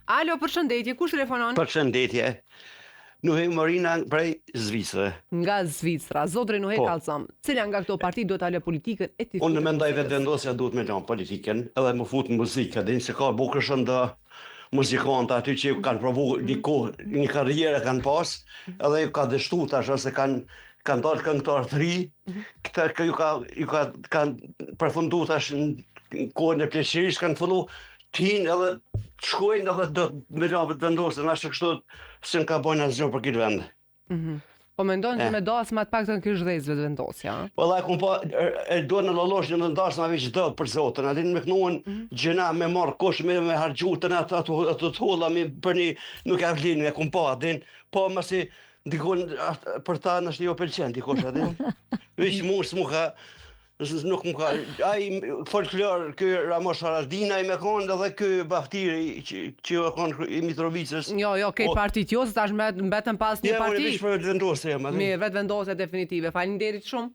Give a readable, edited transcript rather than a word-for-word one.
Alo, përshëndetje, kush telefonon? Përshëndetje. Nuhe Marina prej Zvicrë. Nga Zvicra, zotri Nuhe Kallçom. Cila nga këto parti do ta lë politikën e ti? Unë mendoj vetëvendosja duhet me lënë politikën, edhe më fut në muzikë, din se ka bukur shumë të muzikantë aty që kanë provu një karrierë kanë pas, edhe ju ka dështu tash ose kanë dalë këngëtar të ri, këta ju kanë përfundu tash në kohën e pleqërisë, kanë fillu t'hinë edhe të shkojnë edhe do me lënë vetëvendosje, na kështu se ka bën asgjë për këtë vend. Po mendon që me dasë ma të paktën kish dhezë vetëvendosja? Valla kum po e do në lolosh në ndas na veç do për zotën, atin me knuën gjëna me marr kosh me harxhutën ato të tholla me për një nuk ka vlen me kum po atin, po masi dikon për ta në jo pëlqen dikush atin. Veç mos më ka nuk më ka ai folklor ky Ramosh Haradinaj me kon edhe ky Baftiri që kon i Mitrovicës. Jo, ke partitë jo, tash mbetën pas një parti. Ja, vetëvendosje jam atin. Mirë, vetëvendosje definitive. Faleminderit shumë.